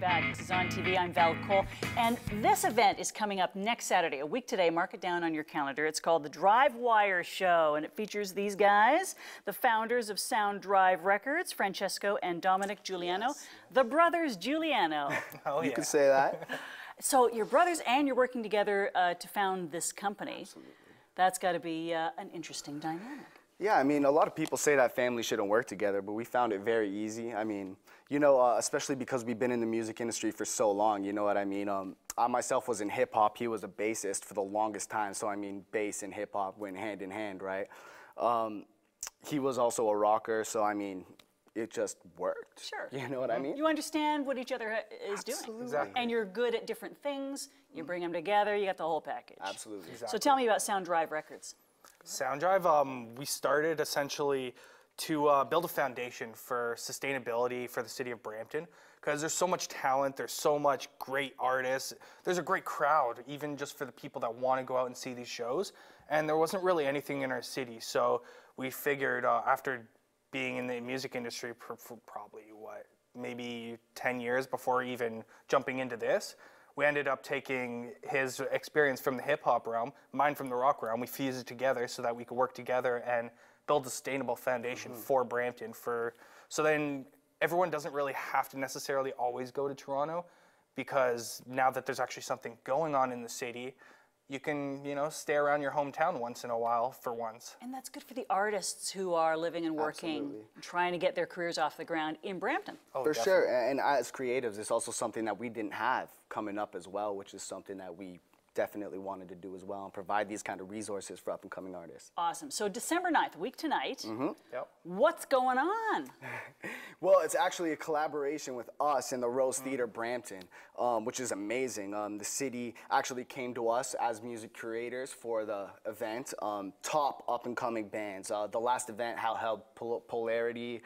back. This is On TV. I'm Val Cole. And this event is coming up next Saturday, a week today. Mark it down on your calendar. It's called the Drivewire Show, and it features these guys, the founders of SounDrive Records, Francesco and Dominic Giuliano, the brothers Giuliano. Oh, you could say that. So you're brothers and you're working together to found this company. Absolutely. That's got to be an interesting dynamic. Yeah, I mean, a lot of people say that families shouldn't work together, but we found it very easy. I mean, you know, especially because we've been in the music industry for so long, you know what I mean? I myself was in hip-hop. He was a bassist for the longest time, so I mean, bass and hip-hop went hand in hand, right? He was also a rocker, so I mean, it just worked. Sure. You know what I mean? You understand what each other is doing. Exactly. And you're good at different things. You bring them together, you got the whole package. Absolutely. So Exactly. tell me about SounDrive Records. SounDrive, we started essentially to build a foundation for sustainability for the city of Brampton, because there's so much talent, there's so much great artists, there's a great crowd, even just for the people that want to go out and see these shows, and there wasn't really anything in our city, so we figured after being in the music industry for probably, maybe 10 years before even jumping into this, we ended up taking his experience from the hip-hop realm, mine from the rock realm. We fused it together so that we could work together and build a sustainable foundation for Brampton. So then everyone doesn't really have to necessarily always go to Toronto, because now that there's actually something going on in the city, you can, you know, stay around your hometown once in a while for once. And that's good for the artists who are living and working, trying to get their careers off the ground in Brampton. Oh, For definitely. sure, and as creatives, it's also something that we didn't have coming up as well, which is something that we definitely wanted to do as well, and provide these kind of resources for up-and-coming artists. Awesome. So December 9th, a week tonight, Yep. what's going on? Well, it's actually a collaboration with us in the Rose Theater Brampton, which is amazing. The city actually came to us as music curators for the event. Top up-and-coming bands. The last event held Polarity,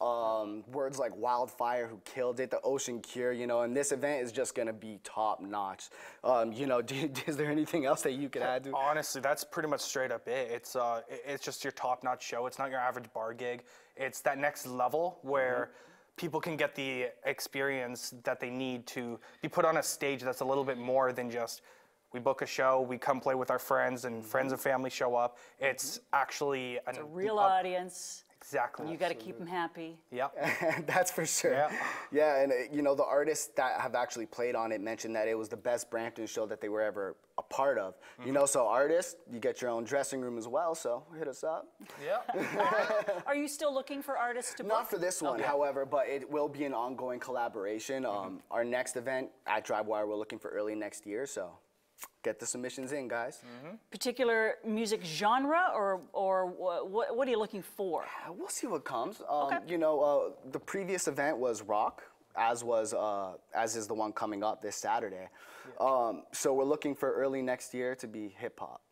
words like Wildfire, who killed it, the Ocean Cure, you know, and this event is just gonna be top notch. You know, is there anything else that you could add to? Honestly, that's pretty much straight up it. It's just your top-notch show. It's not your average bar gig. It's that next level where people can get the experience that they need to be put on a stage that's a little bit more than just, we book a show, we come play with our friends, and friends and family show up. It's actually A real audience. Exactly. You got to keep them happy. Yep. That's for sure. Yeah. Yeah, and you know, the artists that have actually played on it mentioned that it was the best Brampton show that they were ever a part of. You know, so artists, you get your own dressing room as well, so hit us up. Yeah. Are you still looking for artists to book? Not for this one, however, but it will be an ongoing collaboration. Our next event at Drivewire, we're looking for early next year, so get the submissions in, guys. Particular music genre, or what are you looking for? We'll see what comes. You know, the previous event was rock, as is the one coming up this Saturday. So we're looking for early next year to be hip hop.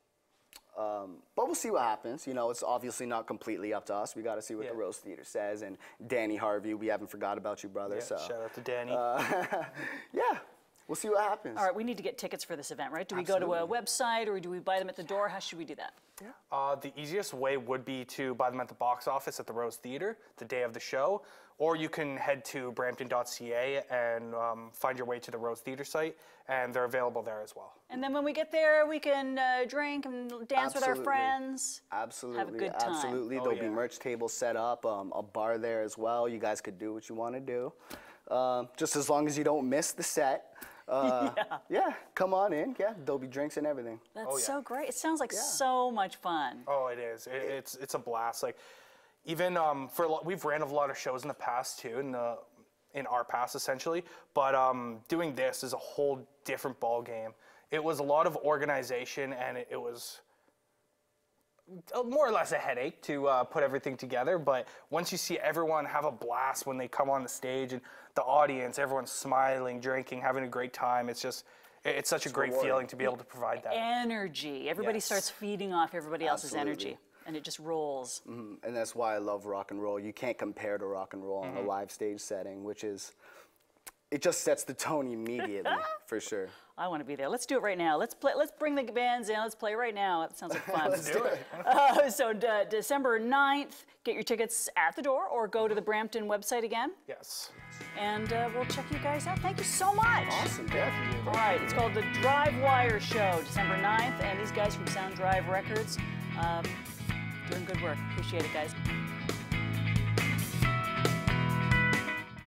But we'll see what happens. You know, it's obviously not completely up to us. We got to see what the Rose Theater says. And Danny Harvey, we haven't forgot about you, brother. Yeah, so shout out to Danny. yeah. We'll see what happens. All right, we need to get tickets for this event, right? Do we go to a website, or do we buy them at the door? How should we do that? The easiest way would be to buy them at the box office at the Rose Theater the day of the show, or you can head to brampton.ca and find your way to the Rose Theater site, and they're available there as well. And then when we get there, we can drink and dance with our friends. Absolutely. Have a good time. Absolutely. There'll be merch tables set up, a bar there as well. You guys could do what you want to do. Just as long as you don't miss the set. Yeah, come on in. Yeah, there'll be drinks and everything. That's so great. It sounds like so much fun. Oh, it is. It's a blast. Like, even we've ran a lot of shows in the past too, in our past essentially. But doing this is a whole different ball game. It was a lot of organization, and it was more or less a headache to put everything together, but once you see everyone have a blast when they come on the stage, and the audience, everyone's smiling, drinking, having a great time, it's such a great feeling to be able to provide that. Energy. Everybody starts feeding off everybody else's energy, and it just rolls. And that's why I love rock and roll. You can't compare to rock and roll in a live stage setting, which is it just sets the tone immediately, for sure. I want to be there. Let's do it right now. Let's play. Let's bring the bands in. Let's play right now. That sounds like fun. Let's do it. So December 9th, get your tickets at the door or go to the Brampton website again. Yes. And we'll check you guys out. Thank you so much. Awesome, thank you. All right, it's called the Drivewire Show, December 9th, and these guys from SounDrive Records doing good work. Appreciate it, guys.